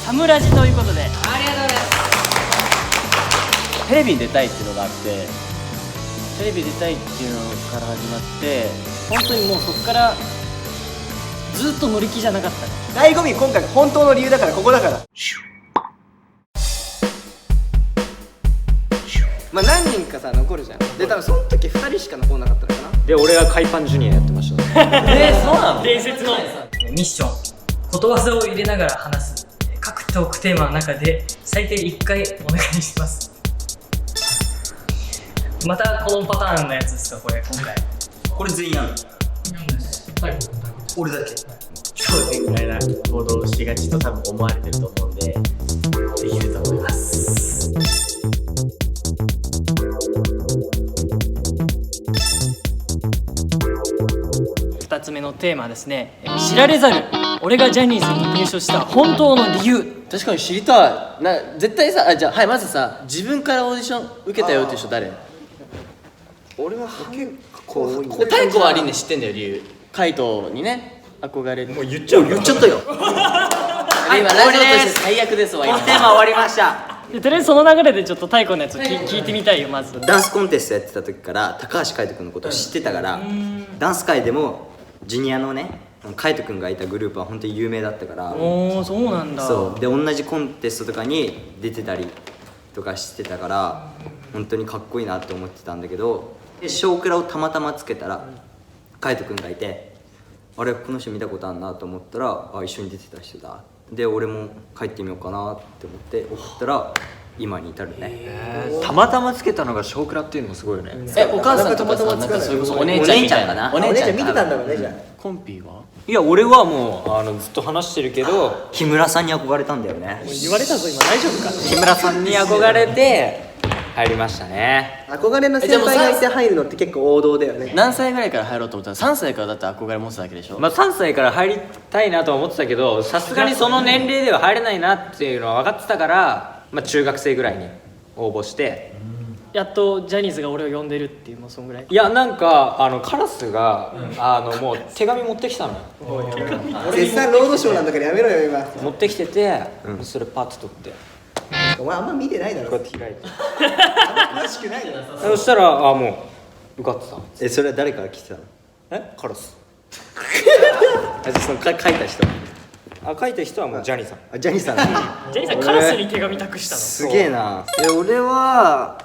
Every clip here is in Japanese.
サムラジということで、ありがとうございます。テレビに出たいっていうのがあって、テレビ出たいっていうのから始まって、本当にもうそこからずっと乗り気じゃなかったね。醍醐味、今回本当の理由だから、ここだから。まあ何人かさ残るじゃん。で多分その時2人しか残んなかったのかな。で俺が海パンジュニアやってましたそうなの？伝説のミッション、ことわざを入れながら話す各トークテーマの中で最低1回お願いします。またこのパターンのやつですか、これ今回。これ全員やる。俺だけ。そうでみたいな行動をしがちと多分思われてると思うんで、できると思います。2つ目のテーマはですね、知られざる俺がジャニーズに入所した本当の理由。確かに知りたい。絶対さ、じゃあはい、まずさ、自分からオーディション受けたよっていう人誰？俺は結構多いんだよ。太鼓はアリーネ知ってんだよ、理由。カイトにね憧れる。もう言っちゃう言っちゃったよ。今ラジオとして最悪ですわ。このテーマ終わりました。でとりあえずその流れでちょっと太鼓のやつを聞いてみたいよ。まずダンスコンテストやってた時から高橋海人君のことを知ってたから、ダンス界でもジュニアのね海人君がいたグループは本当に有名だったから。おお、そうなんだ。そうで同じコンテストとかに出てたりとかしてたから本当にかっこいいなって思ってたんだけど、で小クラをたまたまつけたら海人君がいて、あれこの人見たことあるなと思ったら、あ一緒に出てた人だ。で俺も帰ってみようかなって思って送ったら今に至るね。たまたまつけたのが小倉っていうのもすごいよね。お母さんとかさ、なんかそれこそお姉ちゃんみたいな。お姉ちゃん見てたんだろうね。じゃあコンピはいや俺はもうずっと話してるけど、木村さんに憧れたんだよね。言われたぞ今、大丈夫か。木村さんに憧れて入りましたね。憧れの先輩がいて入るのって結構王道だよね。何歳ぐらいから入ろうと思ったら？3歳からだって憧れ持ってただけでしょ。まあ3歳から入りたいなとは思ってたけど、さすがにその年齢では入れないなっていうのは分かってたから、まあ中学生ぐらいに応募して、やっとジャニーズが俺を呼んでるっていう、もうそんぐらい。いやなんかカラスがもう手紙持ってきたのよ。絶賛ロードショーなんだからやめろよ今。持ってきてて、それパッと取ってお前あんま見てないだろ。こうやって開いて、詳しくないだろ。そしたらもう受かってた。それは誰から来てたの？カラス。その書いた人。書いた人はもうジャニーさん。あジャニーさん。ジャニーさんカラスに手紙託したの。すげえな。俺は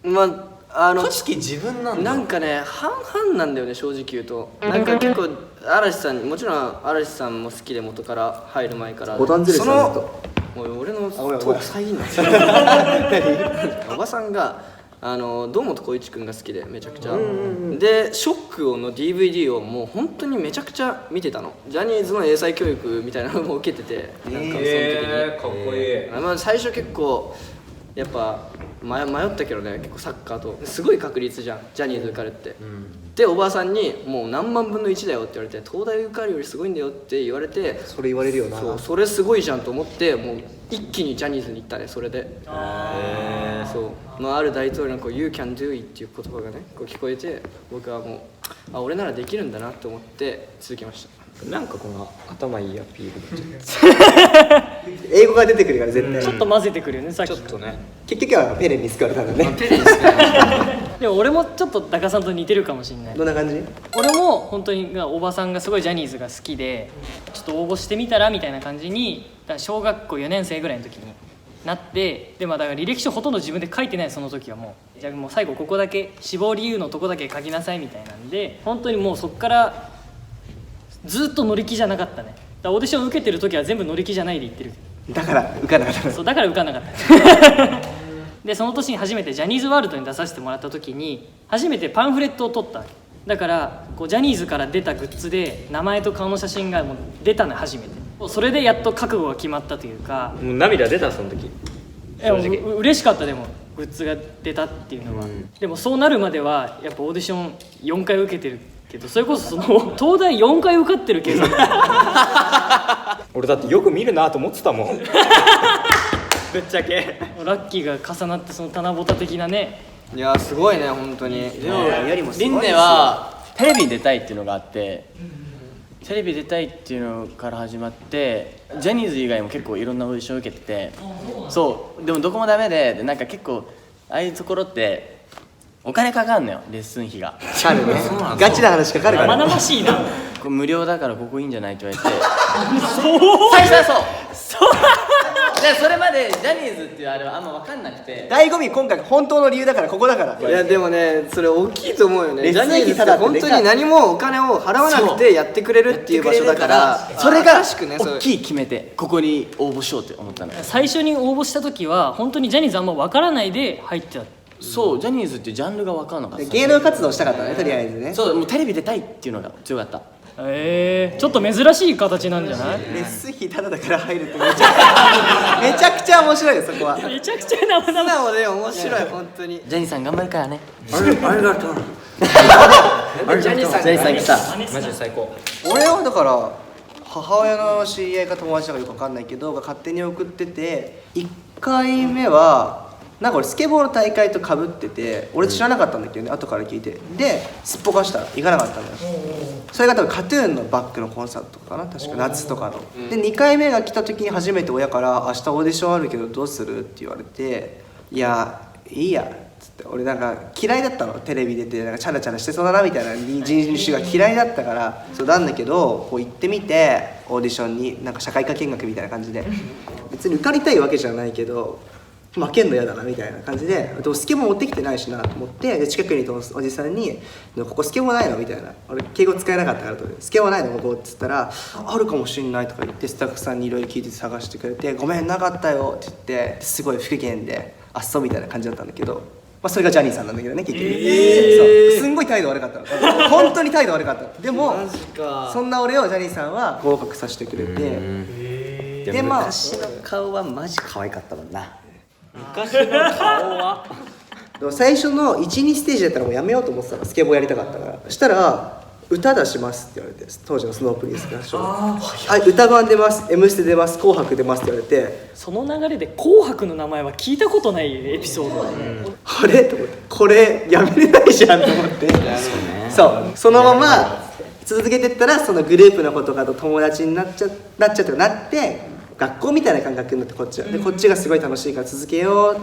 まあ組織自分なんだ。なんかね半々なんだよね、正直言うと。なんか結構嵐さん、もちろん嵐さんも好きで元から入る前から。ボタンゼルさんだと。おい俺のトーク遮んな。おばさんが堂本光一君が好きでめちゃくちゃ、でショックの DVD をもう本当にめちゃくちゃ見てたの。ジャニーズの英才教育みたいなのも受けてて、なんかその時に、かっこいい。まあ、最初結構やっぱ迷ったけどね、結構サッカーとすごい確率じゃん、ジャニーズ受かるって、でおばあさんにもう何万分の1だよって言われて、東大受かるよりすごいんだよって言われて、それ言われるよな。そうそれすごいじゃんと思って、もう一気にジャニーズに行ったね、それで。そうある大統領のこう You can do it っていう言葉がねこう聞こえて、僕はもう俺ならできるんだなと思って続きました。なんかこの頭いいアピール英語が出てくるから絶対、ちょっと混ぜてくるよね、さっき。ちょっとね。結局はペレに救われたんだね。テレビですか？でも俺もちょっとダカさんと似てるかもしれない。どんな感じ？俺も本当におばさんがすごいジャニーズが好きで、ちょっと応募してみたらみたいな感じに、だから小学校4年生ぐらいの時になって、でだから履歴書ほとんど自分で書いてない、その時はもう。じゃあもう最後ここだけ死亡理由のとこだけ書きなさいみたいなんで、本当にもうそっからずっと乗り気じゃなかったね。だからオーディション受けてる時は全部乗り気じゃないで言ってる。だから受かなかったの。そうだから受かんなかったでその年に初めてジャニーズワールドに出させてもらった時に初めてパンフレットを取ったわけだから、こうジャニーズから出たグッズで名前と顔の写真がもう出たの初めて。それでやっと覚悟が決まったというか。もう涙出たその時。正直嬉しかった。でもグッズが出たっていうのは、でもそうなるまではやっぱオーディション4回受けてるけど、それこそその東大4回受かってる計算俺だってよく見るなと思ってたもんぶっちゃけラッキーが重なって、その棚ぼた的なね。いやすごいね本当に。リンネはテレビに出たいっていうのがあって、テレビ出たいっていうのから始まって、ジャニーズ以外も結構いろんなオーディション受けてて、そうでもどこもダメで、なんか結構ああいうところってお金かかんのよ、レッスン費が。かかるね。ガチな話かかるから生々しいな。これ無料だからここいいんじゃないって言われて最初はそうでそれまでジャニーズっていうあれはあんま分かんなくて、醍醐味今回本当の理由だからここだから。いやでもねそれ大きいと思うよね。レッスンジャニーズって費ただって本当に何もお金を払わなくてやってくれるっていう場所だからそれが新しくね大きい決めて、ここに応募しようって思ったのよ。最初に応募した時は本当にジャニーズあんま分からないで入ってた。そうジャニーズっていうジャンルが分かんなかった。芸能活動したかったね、とりあえずね。そうもうテレビ出たいっていうのが強かった。ちょっと珍しい形なんじゃない？レッスン費ただだから入るってめちゃくちゃ面白いよ、そこは。めちゃくちゃ生素々しい。直で面白い本当に。ジャニーさん頑張るからね。ありがとう。ジャニーさんジャニーさん来たマジで最高。俺はだから母親の知り合いか友達だかよく分かんないけどが勝手に送ってて、1回目はなんか俺スケボーの大会とかぶってて、俺知らなかったんだけどね、後から聞いて、ですっぽかしたら行かなかったのよ。それが多分 KAT−TUN のバックのコンサートかな、確か夏とかの。で2回目が来た時に初めて親から「明日オーディションあるけどどうする?」って言われて「いやいいや」っつって、俺なんか嫌いだったの、テレビ出てなんかチャラチャラしてそうだなみたいな人種が嫌いだったから。そうなんだけどこう行ってみて、オーディションになんか社会科見学みたいな感じで、別に受かりたいわけじゃないけど負けんの嫌だなみたいな感じで、でもスケボー持ってきてないしなと思って、で近くにいたおじさんに「ここスケボーないの?」みたいな、俺敬語使えなかったからと「スケボーないのここ?」って言ったら「あるかもしんない」とか言って、スタッフさんにいろいろ聞いて探してくれて「ごめんなかったよ」って言って、すごい不機嫌で「あっそう」みたいな感じだったんだけど、まあ、それがジャニーさんなんだけどね、結局。そうすんごい態度悪かったの、本当に態度悪かった。でもそんな俺をジャニーさんは合格させてくれて、でまあ昔の顔はマジ可愛かったもんな。でも最初の 1,2 ステージだったらもうやめようと思ってたの、スケボーやりたかったから。そしたら「歌出します」って言われて、当時のスノープリンスが歌版出ます」「M ステ出ます」「紅白出ます」って言われて、その流れで「紅白」の名前は聞いたことないエピソード。あれと思って、これやめれないじゃんと思ってそうそのまま続けてったら、そのグループの子とかと友達になっちゃって学校みたいな感覚になって、こっちはでこっちがすごい楽しいから続けようっ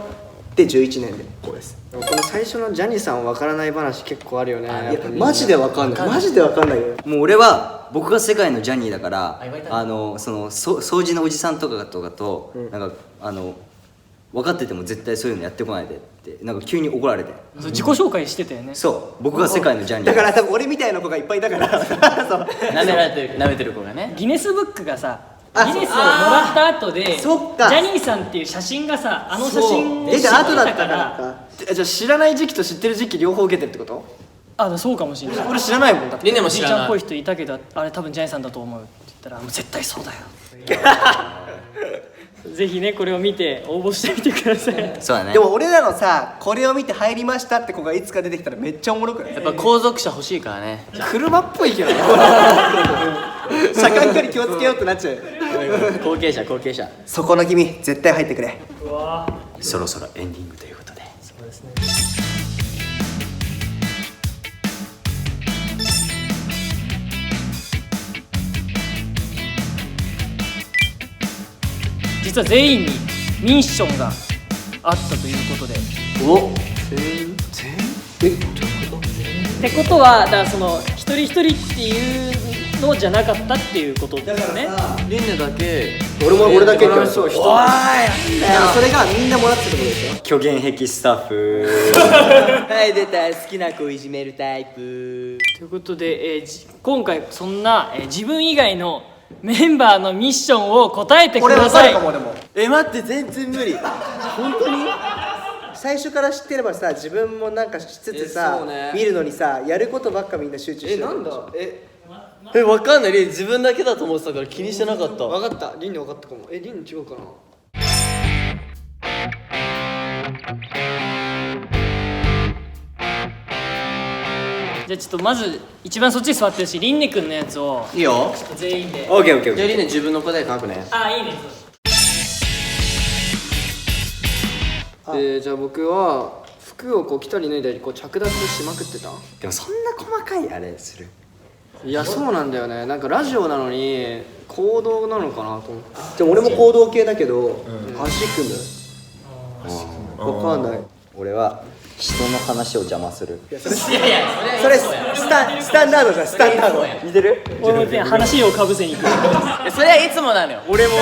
て11年でこうです。この最初のジャニーさんわからない話結構あるよね。いやマジでわかんない、マジでわかんないよ。もう俺は僕が世界のジャニーだから、その掃除のおじさんとかと、なんか分かってても絶対そういうのやってこないでってなんか急に怒られて、自己紹介してたよね。そう僕が世界のジャニーだから多分俺みたいな子がいっぱいいたからそう舐めてる子がね。ギネスブックがさ、あギネスをもらった後でジそっかャニーさんっていう写真がさ、あの写真出知た後だったってたから。からか。じゃあ知らない時期と知ってる時期両方受けてるってこと？そうかもしれない。俺知らないもんだって。リネもおじいちゃんっぽ知らない。い人いたけど、あれ多分ジャニーさんだと思うって言ったら、もう絶対そうだよぜひねこれを見て応募してみてください。そうだね。でも俺らのさ、これを見て入りましたって子がいつか出てきたらめっちゃおもろくない？やっぱ後続者欲しいからね。車っぽいけどね。車間距離気をつけようってなっちゃうよ。後継者。そこの君絶対入ってくれ。そろそろエンディングということで。実は全員にミッションがあったということで。ってことはだからその一人一人っていうのじゃなかったっていうことですね。リンネだけ俺だけ今日そう人。それがみんなもらってたことでしょ。虚言癖スタッフはい出た、好きな子いじめるタイプ。ということで、今回そんな、自分以外のメンバーのミッションを答えてく俺わかださい。るかもでも。待って全然無理。本当に最初から知ってればさ、自分もなんかしつつさ、そうね見るのにさ、やることばっかみんな集中してる。なんだわかんない。リン自分だけだと思ってたから気にしてなかった。分かった。リンに分かったかも。リン違うかな。じゃあちょっとまず一番そっちに座ってるし、リンネ君のやつをいいよ。ちょっと全員で。オッケーオッケーオッケー。じゃあリンネ自分の答え書くね。いいね。じゃあ僕は服をこう着たり脱いだりこう着脱しまくってた。でもそんな細かいあれする。いやそうなんだよね。なんかラジオなのに行動なのかなと思って。でも俺も行動系だけど、足組む。わかんない。俺は人の話を邪魔する。それスタンダードじゃん、スタンダード。似てる？俺もね話をかぶせに行くそれはいつもなのよ。俺もおい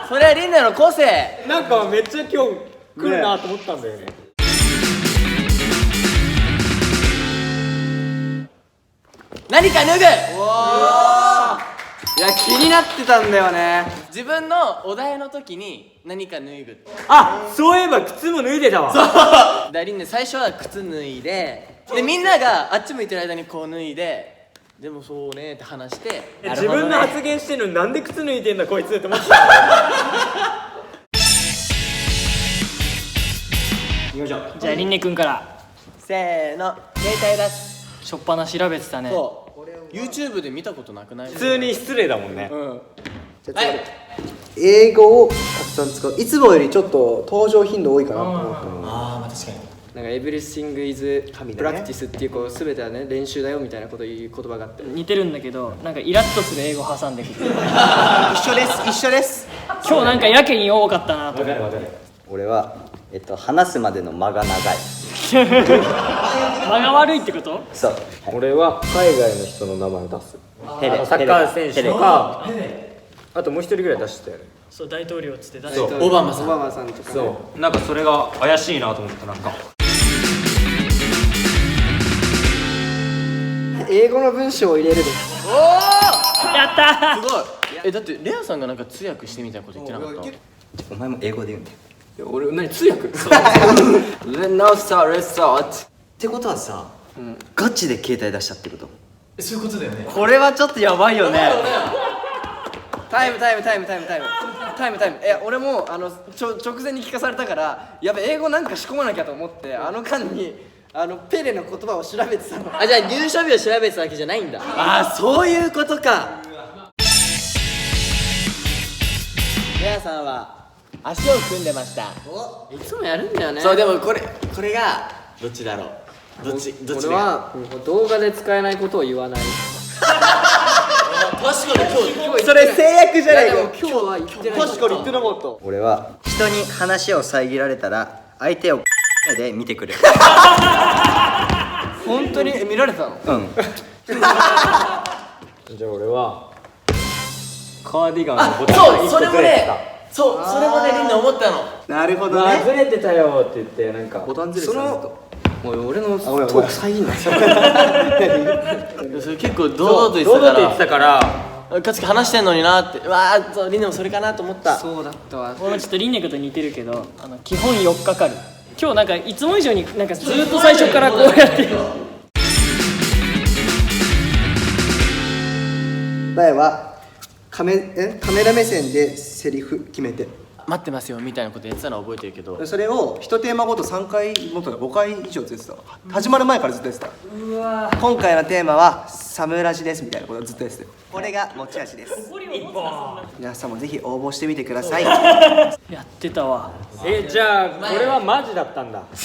それはリンダの個性。なんかめっちゃ今日来るなと思ったんだよね。何か脱ぐ。いや気になってたんだよね。自分のお題の時に何か脱ぐ。あ、そういえば靴も脱いでたわ。だりんね、最初は靴脱いでみんながあっち向いてる間にこう脱いで、でもそうねって話して、自分の発言してるのになんで靴脱いでんだこいつって思ってた。じゃありんねくんからせーの、携帯出す。しょっぱな調べてたね。そう YouTube で見たことなくない？普通に失礼だもんね。じゃあ英語をたくさん使う。いつもよりちょっと登場頻度多いかなと思って。ああ、確かに。なんか Everything is ね practice っていうこう全てはね練習だよみたいなこと言う言葉があって。似てるんだけど、なんかイラッとする英語挟んでくる。一緒です。今日なんかやけに多かったなと思って。俺は話すまでの間が長い。間が悪いってこと？そう。俺は海外の人の名前出す。テレサッカー選手とか、あともう一人ぐらい出してたよね。そう、大統領っつって誰？そうオバマさんオバマさんとかね。そう、なんかそれが怪しいなと思ったなんか。英語の文章を入れるです。やったー。すごい。だってレアさんがなんか通訳してみたいなこと言ってなかった？お前も英語で言うんだよ。いや俺何通訳？Now start, let's start ってことはさ、ガチで携帯出したってこと？そういうことだよね。これはちょっとやばいよね。タイム。いや俺も直前に聞かされたからやべ英語なんか仕込まなきゃと思ってあの間にペレの言葉を調べてたの。あ、じゃあ入所日を調べてたわけじゃないんだ。ああそういうことか。レアさんは足を組んでました。いつもやるんだよね。そう、でもこれがどっちだろう。どっち俺は動画で使えないことを言わない。確かに今日それ制約じゃないか。今日は言ってない。確かに言ってなかった。俺は人に話を遮られたら相手を目で見てくる。本当に見られたの？うん。じゃあ俺はカーディガンのボタンがそう、それもね、それもね、リンダ思ったの。なるほどね。ずれてたよって言ってなんかボタンずれてたの。もう俺のトーク遮んない。それ結構堂々と言ってたから。堂々と言ってたからかつて話してんのになって。わあ、そう、リンダもそれかなと思った。そうだったわ。俺もちょっとリンネクと似てるけど、基本4日かかる。今日なんかいつも以上になんかずっと最初からこうやって前はカメラ目線でセリフ決めて、待ってますよみたいなことやってたのは覚えてるけど、それを1テーマごと3回もっと5回以上ずっとやってた。始まる前からずっとやってた。今回のテーマはサムラジですみたいなことをずっとやってた。これが持ち味です。皆さんもぜひ応募してみてください。やってたわ。じゃあこれはマジだったんだ。だと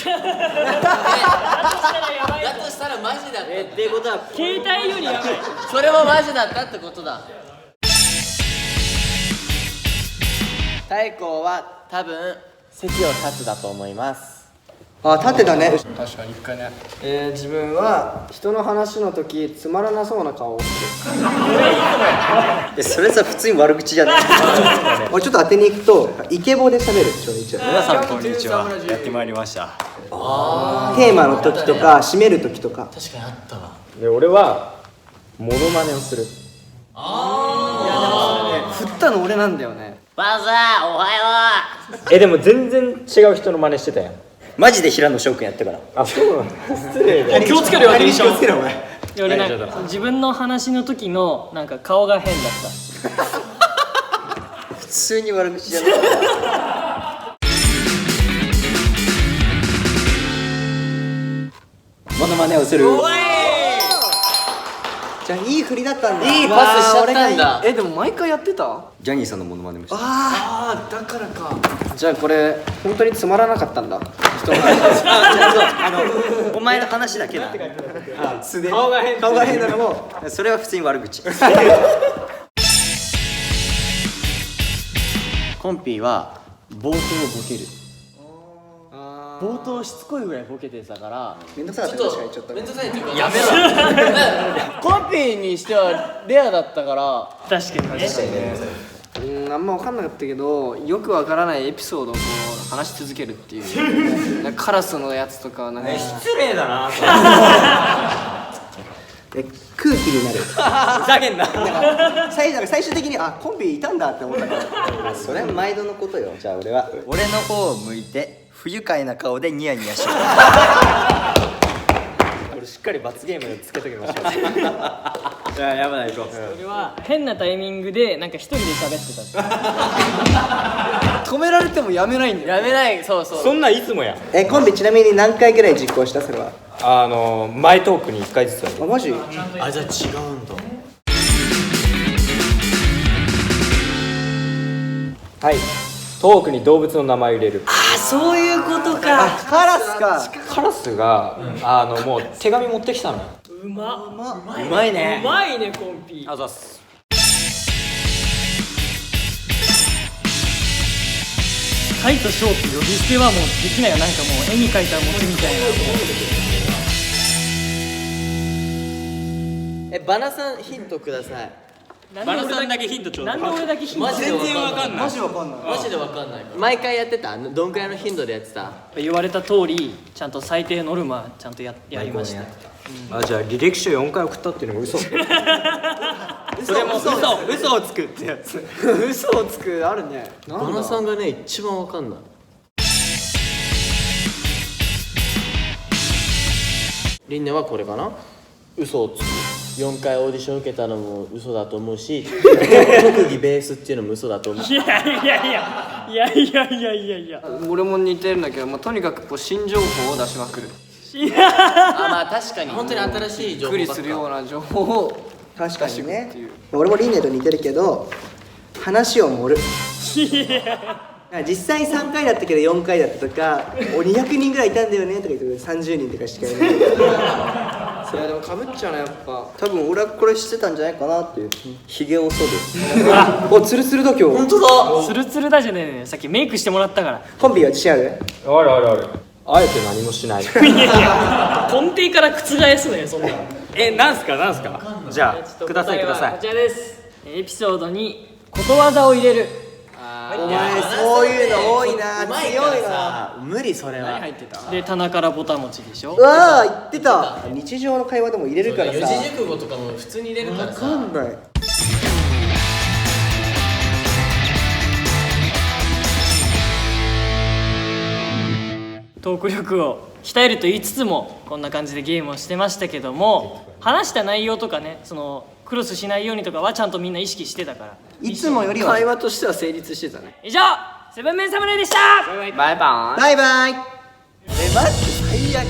したらマジだった。っていうことは携帯よりやばい。それもマジだったってことだ。太鼓は多分席を立つだと思います。あ、立ってたね。確かに1回ね。自分は人の話の時つまらなそうな顔をする。それさ普通に悪口じゃねえ。俺ちょっと当てに行くとイケボで喋るでしょ一応。皆さんこんにちは。やってまいりました。テーマの時とか締める時とか。確かにあったわ。で俺はモノマネをする。振ったの俺なんだよね。バザーおはよでも全然違う人の真似してたやん。マジで平野翔くんやったから。あ、そうなの。失礼だ。気をつけるよ、テンション。気をつけろお前。いや俺なんか自分の話の時のなんか顔が変だった。普通に悪口じゃない。モノマネをする。じゃあいい振りだったんだ。いいパスしちゃったんだ。でも毎回やってた？ジャニーさんのモノマネもしてた。ああだからか。じゃあこれ本当につまらなかったんだ。人の話お前の話だけだ。素で顔が変顔が変なのもそれは普通に悪口。コンピーは冒頭ボケる。冒頭しつこいぐらいボケてたからめんどくさかったね確かにちょっとね。どくさいっていうかやめろコンピーにしてはレアだったから確かに確かにあんま分かんなかったけど、よくわからないエピソードをこう話し続けるっていうなんかカラスのやつとかなんか失礼だな空気になる。ふざけんな最終的にコンビいたんだって思ったから。それは毎度のことよ。じゃあ俺は俺の方を向いて不愉快な顔でニヤニヤしてる。これしっかり罰ゲームつけときましょういややばない行こう。それは変なタイミングでなんか一人で喋ってた止められてもやめないんだよ。やめない。そうそんなんいつもやコンビちなみに何回ぐらい実行したそれは？前トークに1回ずつやるマジ？あ、じゃあ違うんだ。はいトークに動物の名前を入れるそういうことか。カラスか。カラスがもう手紙持ってきたのようまうまいねうまいねコンピ。あざっすカイとショーって呼び捨てはもうできないよ。なんかもう絵に描いた餅みたいな。バナさんヒントください。バナさんだけヒントちょうだい。なんで俺だけヒント？マジで全然わかんない。マジわかんない。マジでわかんないから。毎回やってた？どんくらいの頻度でやってた？言われた通りちゃんと最低ノルマちゃんとやりました。じゃあ履歴書4回送ったっていうのが嘘それも嘘をつくってやつ嘘をつくあるね。なんだバナさんがね一番わかんない。リンネはこれかな。嘘をつく。4回オーディション受けたのも嘘だと思うし特技ベースっていうのも嘘だと思う。いや俺も似てるんだけど、とにかくこう新情報を出しまくる。あ、まあ確かに本当に新しい情報びっくりするような情報を確かにねっていう。俺もリンネと似てるけど話を盛る。実際3回だったけど4回だったとか200人ぐらいいたんだよねとか言って30人とかしかいない。いやでもかぶっちゃうねやっぱ。多分俺はこれしてたんじゃないかなっていう。ヒゲを剃る。おツルツルだ今日。本当だ。ツルツルだじゃねえね。さっきメイクしてもらったから。コンビは自信ある？あえて何もしない根底から覆すのよそんなの。なんすかじゃあくださいこちらです。エピソードにことわざを入れる。お前そういうの多いな。うまい強いな。からさ無理それは。で棚からぼたもちでしょ。うわー言ってた。日常の会話でも入れるからさ。四字熟語とかも普通に入れるからさ。わかんない。トーク力を鍛えると言いつつもこんな感じでゲームをしてましたけども、話した内容とかね、そのクロスしないようにとかはちゃんとみんな意識してたから。いつもよりは。会話としては成立してたね。以上セブンメン侍でした。バイバイ。バイバイ。マジで最悪。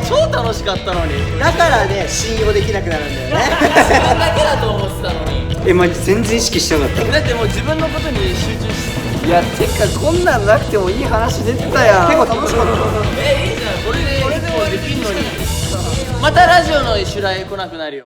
超楽しかったのに。だからね信用できなくなるんだよね。自分だけだと思ってたのに。マジ全然意識してなかっただってもう自分のことに集中して。いやてかこんなんなくてもいい話出てたやん。結構楽しかった。いいじゃん。これでもうできんのに。またラジオの襲来来なくなるよ。